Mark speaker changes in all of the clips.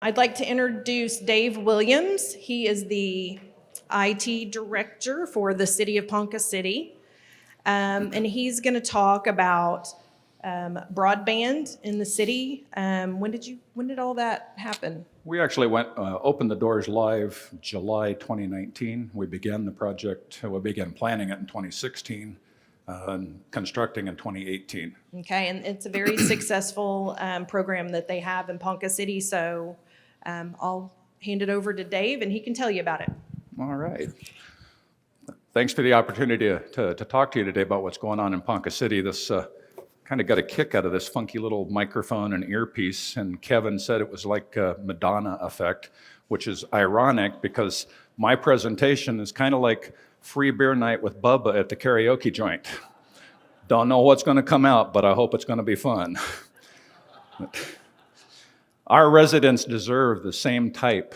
Speaker 1: I'd like to introduce Dave Williams. He is the IT director for the city of Ponca City. And he's going to talk about broadband in the city. When did all that happen?
Speaker 2: We actually opened the doors live July 2019. We began the project, we began planning it in 2016, and constructing in 2018.
Speaker 1: Okay, and it's a very successful program that they have in Ponca City. So I'll hand it over to Dave, and he can tell you about it.
Speaker 2: All right. Thanks for the opportunity to talk to you today about what's going on in Ponca City. This kind of got a kick out of this funky little microphone and earpiece, and Kevin said it was like a Madonna effect, which is ironic because my presentation is kind of like free beer night with Bubba at the karaoke joint. Don't know what's going to come out, but I hope it's going to be fun. Our residents deserve the same type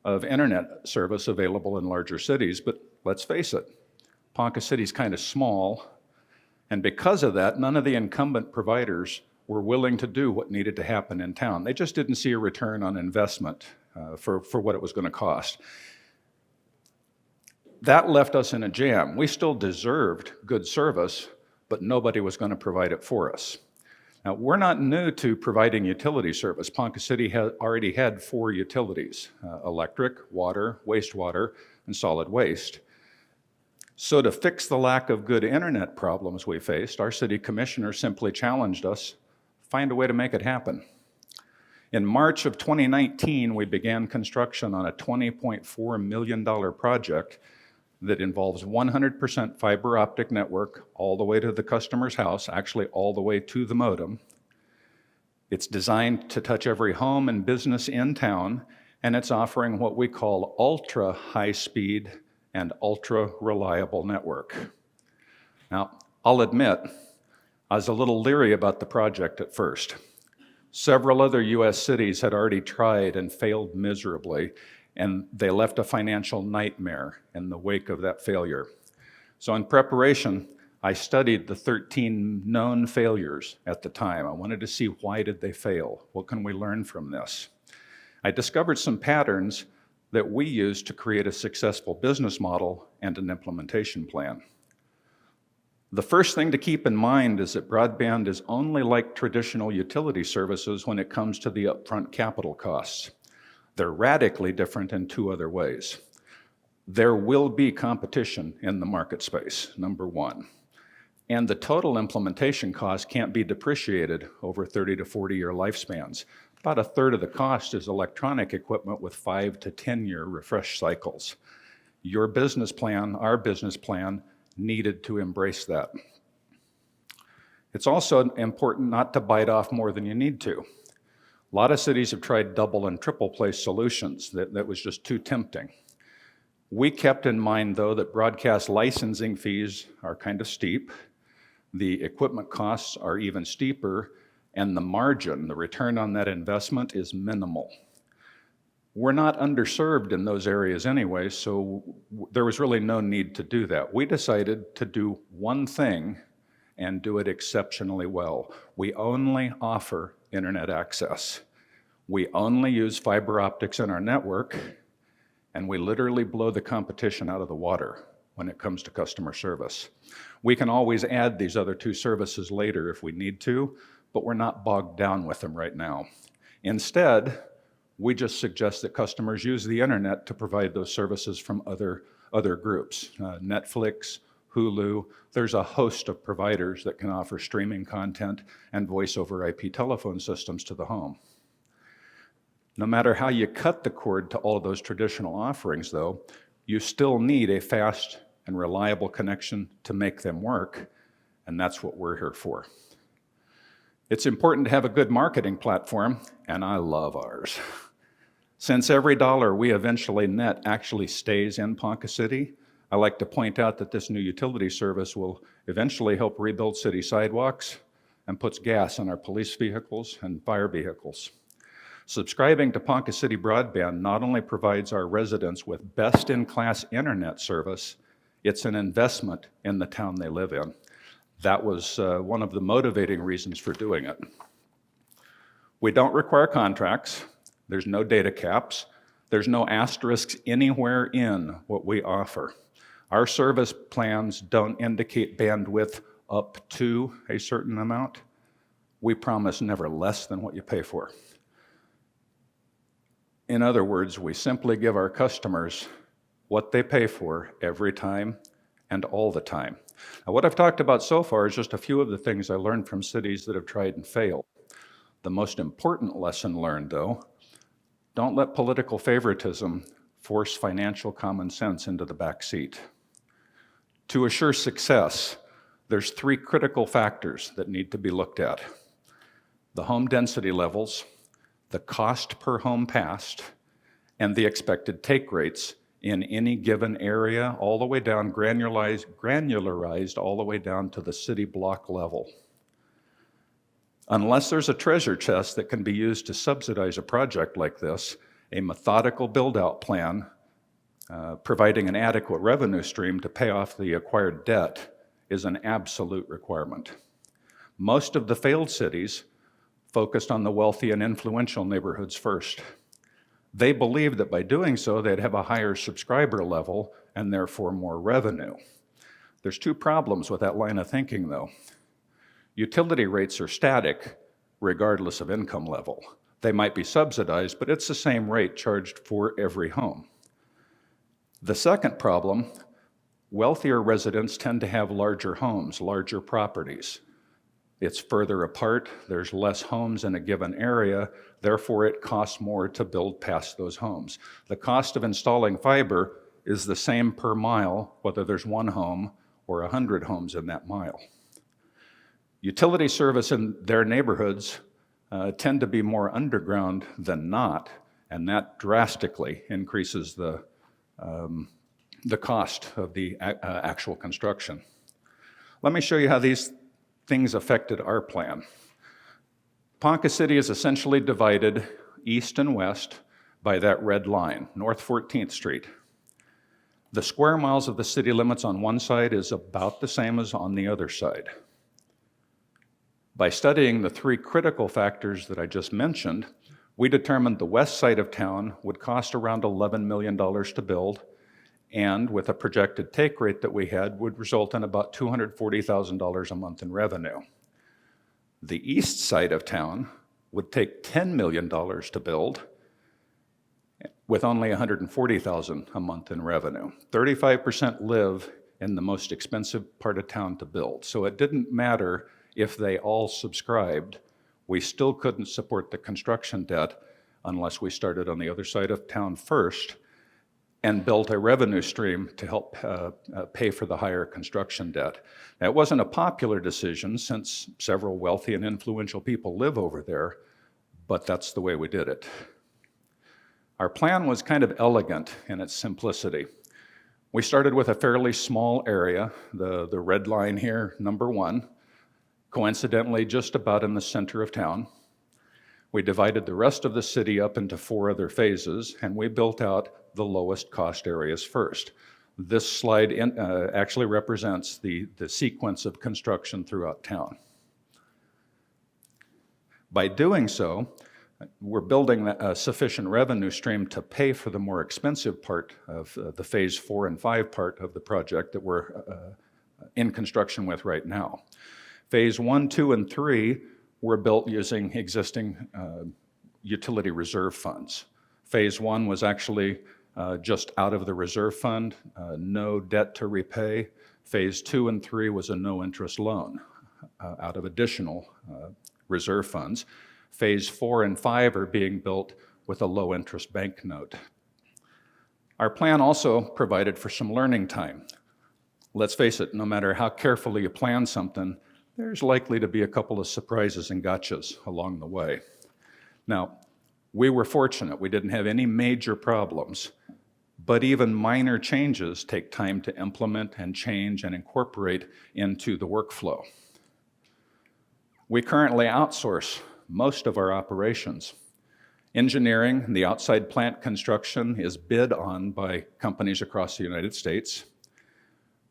Speaker 2: of internet service available in larger cities, but let's face it, Ponca City's kind of small, and because of that, none of the incumbent providers were willing to do what needed to happen in town. They just didn't see a return on investment for what it was going to cost. That left us in a jam. We still deserved good service, but nobody was going to provide it for us. Now, we're not new to providing utility service. Ponca City already had 4 utilities, electric, water, wastewater, and solid waste. So to fix the lack of good internet problems we faced, our city commissioner simply challenged us, find a way to make it happen. In March of 2019, we began construction on a $20.4 million project that involves 100% fiber optic network all the way to the customer's house, actually all the way to the modem. It's designed to touch every home and business in town, and it's offering what we call ultra high speed and ultra-reliable network. Now, I'll admit, I was a little leery about the project at first. Several other US cities had already tried and failed miserably, and they left a financial nightmare in the wake of that failure. So in preparation, I studied the 13 known failures at the time. I wanted to see why did they fail? What can we learn from this? I discovered some patterns that we use to create a successful business model and an implementation plan. The first thing to keep in mind is that broadband is only like traditional utility services when it comes to the upfront capital costs. They're radically different in 2 other ways. There will be competition in the market space, number 1. And the total implementation cost can't be depreciated over 30 to 40-year lifespans. About a third of the cost is electronic equipment with 5 to 10-year refresh cycles. Your business plan, our business plan, needed to embrace that. It's also important not to bite off more than you need to. A lot of cities have tried double and triple play solutions that was just too tempting. We kept in mind, though, that broadcast licensing fees are kind of steep, the equipment costs are even steeper, and the margin, the return on that investment, is minimal. We're not underserved in those areas anyway, so there was really no need to do that. We decided to do one thing and do it exceptionally well. We only offer internet access. We only use fiber optics in our network, and we literally blow the competition out of the water when it comes to customer service. We can always add these other 2 services later if we need to, but we're not bogged down with them right now. Instead, we just suggest that customers use the internet to provide those services from other groups. Netflix, Hulu, there's a host of providers that can offer streaming content and voice over IP telephone systems to the home. No matter how you cut the cord to all of those traditional offerings, though, you still need a fast and reliable connection to make them work, and that's what we're here for. It's important to have a good marketing platform, and I love ours. Since every dollar we eventually net actually stays in Ponca City, I like to point out that this new utility service will eventually help rebuild city sidewalks and puts gas in our police vehicles and fire vehicles. Subscribing to Ponca City Broadband not only provides our residents with best-in-class internet service, it's an investment in the town they live in. That was one of the motivating reasons for doing it. We don't require contracts. There's no data caps. There's no asterisks anywhere in what we offer. Our service plans don't indicate bandwidth up to a certain amount. We promise never less than what you pay for. In other words, we simply give our customers what they pay for every time and all the time. Now, what I've talked about so far is just a few of the things I learned from cities that have tried and failed. The most important lesson learned, though, don't let political favoritism force financial common sense into the back seat. To assure success, there's 3 critical factors that need to be looked at: the home density levels, the cost per home passed, and the expected take rates in any given area, all the way down, granularized all the way down to the city block level. Unless there's a treasure chest that can be used to subsidize a project like this, a methodical build-out plan providing an adequate revenue stream to pay off the acquired debt is an absolute requirement. Most of the failed cities focused on the wealthy and influential neighborhoods first. They believed that by doing so, they'd have a higher subscriber level and therefore more revenue. There's 2 problems with that line of thinking, though. Utility rates are static regardless of income level. They might be subsidized, but it's the same rate charged for every home. The second problem, wealthier residents tend to have larger homes, larger properties. It's further apart, there's less homes in a given area, therefore it costs more to build past those homes. The cost of installing fiber is the same per mile, whether there's 1 home or 100 homes in that mile. Utility service in their neighborhoods tend to be more underground than not, and that drastically increases the cost of the actual construction. Let me show you how these things affected our plan. Ponca City is essentially divided east and west by that red line, North 14th Street. The square miles of the city limits on one side is about the same as on the other side. By studying the 3 critical factors that I just mentioned, we determined the west side of town would cost around $11 million to build, and with a projected take rate that we had, would result in about $240,000 a month in revenue. The east side of town would take $10 million to build, with only $140,000 a month in revenue. 35% live in the most expensive part of town to build, so it didn't matter if they all subscribed. We still couldn't support the construction debt unless we started on the other side of town first and built a revenue stream to help pay for the higher construction debt. Now, it wasn't a popular decision since several wealthy and influential people live over there, but that's the way we did it. Our plan was kind of elegant in its simplicity. We started with a fairly small area, the red line here, number 1, coincidentally just about in the center of town. We divided the rest of the city up into 4 other phases, and we built out the lowest cost areas first. This slide actually represents the sequence of construction throughout town. By doing so, we're building a sufficient revenue stream to pay for the more expensive part of the phase 4 and 5 part of the project that we're in construction with right now. Phase 1, 2, and 3 were built using existing utility reserve funds. Phase 1 was actually just out of the reserve fund, no debt to repay. Phase 2 and 3 was a no-interest loan out of additional reserve funds. Phase 4 and 5 are being built with a low-interest bank note. Our plan also provided for some learning time. Let's face it, no matter how carefully you plan something, there's likely to be a couple of surprises and gotchas along the way. Now, we were fortunate. We didn't have any major problems, but even minor changes take time to implement and change and incorporate into the workflow. We currently outsource most of our operations. Engineering, the outside plant construction is bid on by companies across the United States.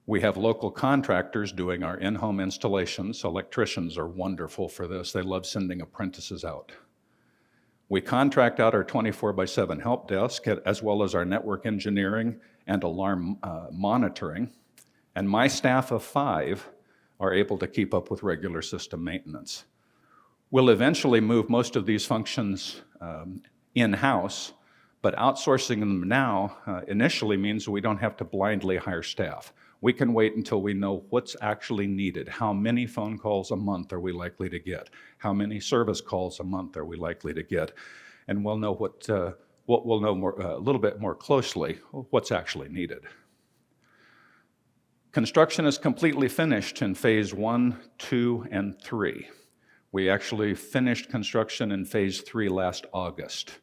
Speaker 2: We have local contractors doing our in-home installations. Electricians are wonderful for this. They love sending apprentices out. We contract out our 24/7 help desk as well as our network engineering and alarm monitoring. And my staff of 5 are able to keep up with regular system maintenance. We'll eventually move most of these functions in-house, but outsourcing them now initially means we don't have to blindly hire staff. We can wait until we know what's actually needed. How many phone calls a month are we likely to get? How many service calls a month are we likely to get? And we'll know what we'll know more, a little bit more closely what's actually needed. Construction is completely finished in phase 1, 2, and 3. We actually finished construction in phase 3 last August.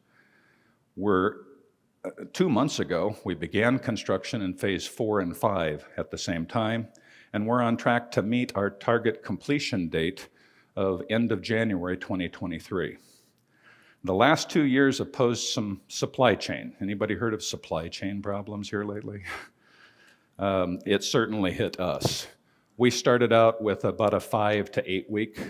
Speaker 2: 2 months ago, we began construction in phase 4 and 5 at the same time, and we're on track to meet our target completion date of end of January 2023. The last 2 years have posed some supply chain. Anybody heard of supply chain problems here lately? It certainly hit us. We started out with about a 5 to 8 week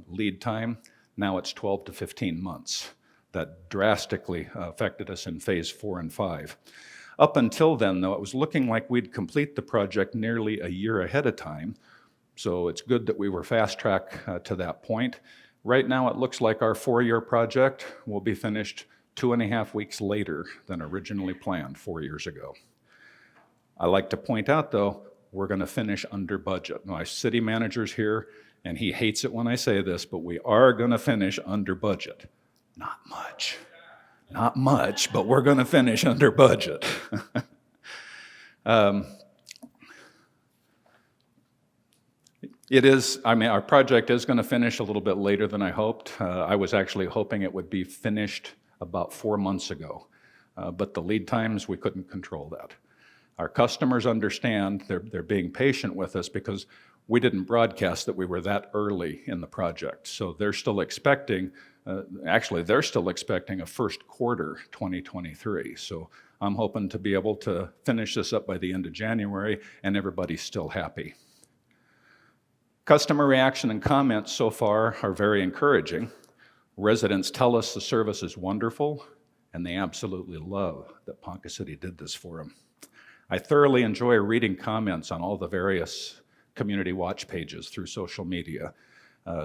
Speaker 2: lead time. Now it's 12 to 15 months. That drastically affected us in phase 4 and 5. Up until then, though, it was looking like we'd complete the project nearly a year ahead of time. So it's good that we were fast track to that point. Right now, it looks like our 4-year project will be finished 2.5 weeks later than originally planned 4 years ago. I like to point out, though, we're going to finish under budget. My city manager's here, and he hates it when I say this, but we are going to finish under budget. Not much, but we're going to finish under budget. Our project is going to finish a little bit later than I hoped. I was actually hoping it would be finished about 4 months ago, but the lead times, we couldn't control that. Our customers understand, they're being patient with us because we didn't broadcast that we were that early in the project. So they're still expecting, they're still expecting a first quarter 2023. So I'm hoping to be able to finish this up by the end of January and everybody's still happy. Customer reaction and comments so far are very encouraging. Residents tell us the service is wonderful and they absolutely love that Ponca City did this for them. I thoroughly enjoy reading comments on all the various community watch pages through social media.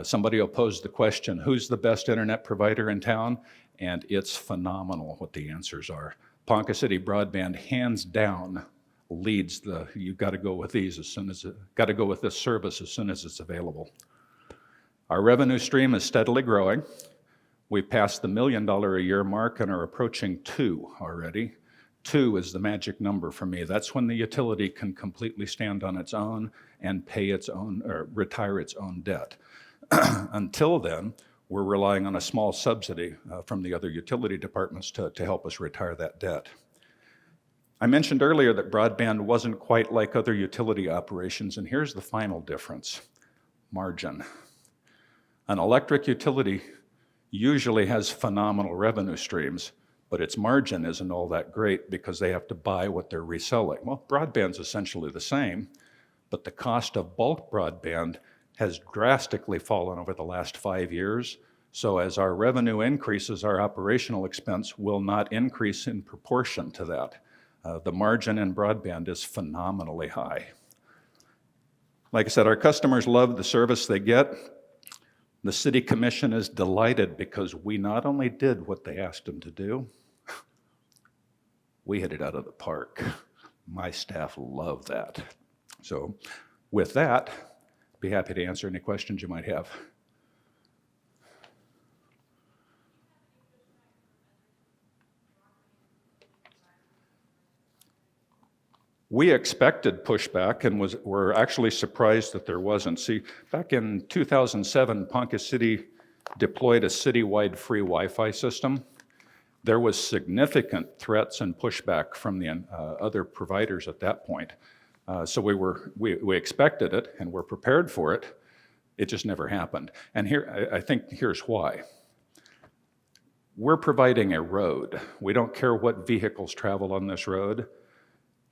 Speaker 2: Somebody will pose the question, who's the best internet provider in town? And it's phenomenal what the answers are. Ponca City Broadband, hands down, leads you've got to go with these got to go with this service as soon as it's available. Our revenue stream is steadily growing. We passed the $1 million a year mark and are approaching 2 already. 2 is the magic number for me. That's when the utility can completely stand on its own and pay its own or retire its own debt. Until then, we're relying on a small subsidy from the other utility departments to help us retire that debt. I mentioned earlier that broadband wasn't quite like other utility operations, and here's the final difference: margin. An electric utility usually has phenomenal revenue streams, but its margin isn't all that great because they have to buy what they're reselling. Well, broadband's essentially the same, but the cost of bulk broadband has drastically fallen over the last 5 years. So as our revenue increases, our operational expense will not increase in proportion to that. The margin in broadband is phenomenally high. Like I said, our customers love the service they get. The City Commission is delighted because we not only did what they asked them to do, we hit it out of the park. My staff love that. So with that, be happy to answer any questions you might have. We expected pushback and were actually surprised that there wasn't. See, back in 2007, Ponca City deployed a citywide free Wi-Fi system. There was significant threats and pushback from the other providers at that point. So we expected it and were prepared for it. It just never happened. And here, I think here's why. We're providing a road. We don't care what vehicles travel on this road.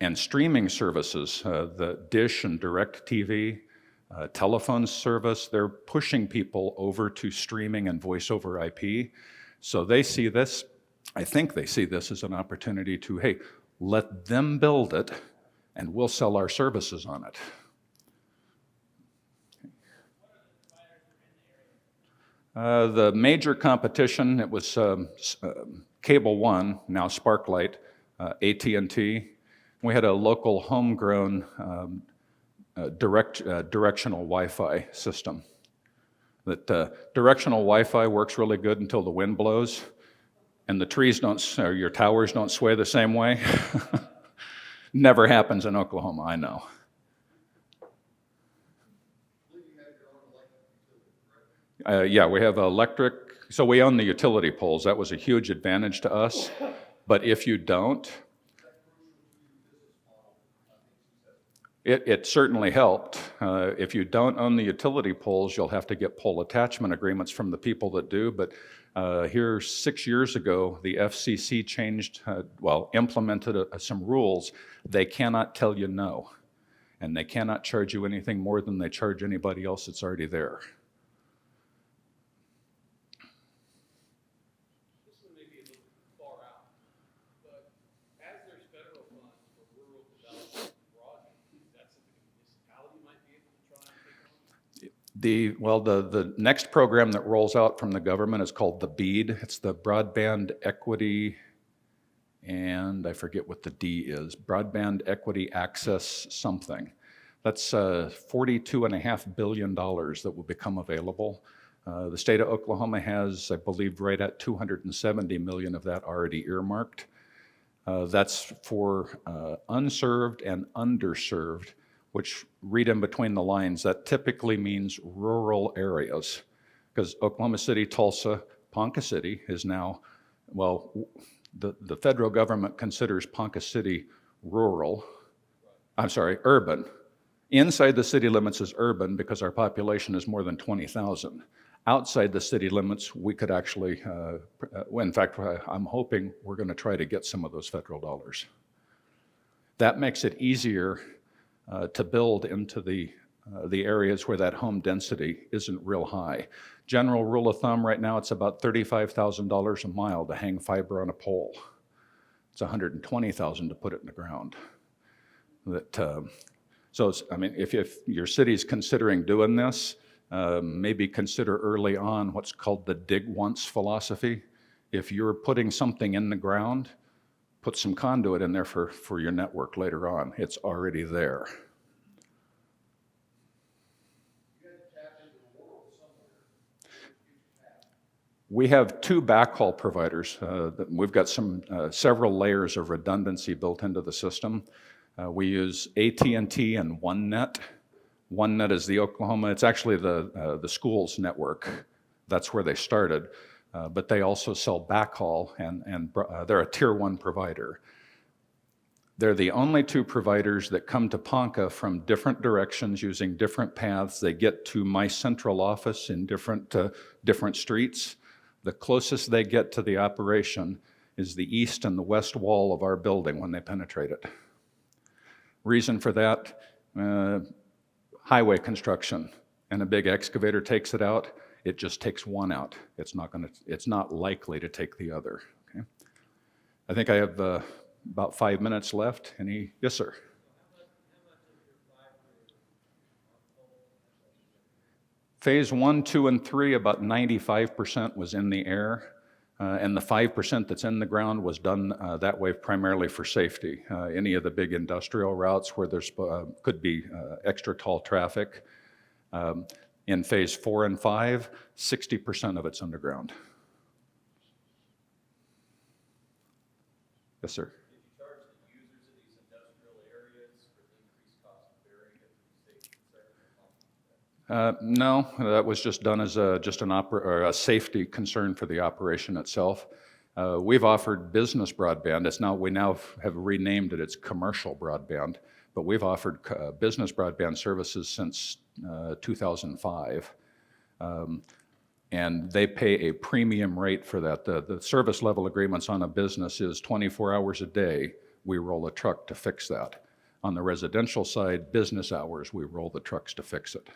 Speaker 2: And streaming services, the Dish and DirecTV, telephone service, they're pushing people over to streaming and voice over IP. So they see this, I think they see this as an opportunity to, hey, let them build it and we'll sell our services on it. The major competition, it was Cable One, now Sparklight, AT&T. We had a local homegrown directional Wi-Fi system. That directional Wi-Fi works really good until the wind blows and the trees don't, or your towers don't sway the same way. Never happens in Oklahoma, I know. Yeah, we have electric, so we own the utility poles. That was a huge advantage to us. But if you don't, it certainly helped. If you don't own the utility poles, you'll have to get pole attachment agreements from the people that do. But here 6 years ago, the FCC changed, implemented some rules. They cannot tell you no, and they cannot charge you anything more than they charge anybody else that's already there. The next program that rolls out from the government is called the BEAD. It's the Broadband Equity, and I forget what the D is, Broadband Equity Access something. That's $42.5 billion that will become available. The state of Oklahoma has, I believe, right at $270 million of that already earmarked. That's for unserved and underserved, which, read in between the lines, that typically means rural areas. Because Oklahoma City, Tulsa, Ponca City is now, well, the federal government considers Ponca City urban. Inside the city limits is urban because our population is more than 20,000. Outside the city limits, we could actually, in fact, I'm hoping we're going to try to get some of those federal dollars. That makes it easier to build into the areas where that home density isn't real high. General rule of thumb right now, it's about $35,000 a mile to hang fiber on a pole. It's $120,000 to put it in the ground. If your city's considering doing this, maybe consider early on what's called the dig once philosophy. If you're putting something in the ground, put some conduit in there for your network later on. It's already there. We have two backhaul providers. We've got several layers of redundancy built into the system. We use AT&T and OneNet. OneNet is the Oklahoma, it's actually the school's network. That's where they started. But they also sell backhaul, and they're a tier 1 provider. They're the only two providers that come to Ponca from different directions using different paths. They get to my central office in different streets. The closest they get to the operation is the east and the west wall of our building when they penetrate it. Reason for that, highway construction, and a big excavator takes it out. It just takes one out. It's not likely to take the other. Okay? I think I have about 5 minutes left. Yes, sir. Phase 1, 2, and 3, about 95% was in the air, and the 5% that's in the ground was done that way primarily for safety. Any of the big industrial routes where there's could be extra tall traffic. In phase 4 and 5, 60% of it's underground. Yes, sir.
Speaker 3: Did you charge the users of these industrial areas for the increased cost of burying it through safety concern?
Speaker 2: No, that was just done as a safety concern for the operation itself. We've offered business broadband. We now have renamed it. It's commercial broadband, but we've offered business broadband services since 2005. And they pay a premium rate for that. The service level agreements on a business is 24 hours a day, we roll a truck to fix that. On the residential side, business hours, we roll the trucks to fix it.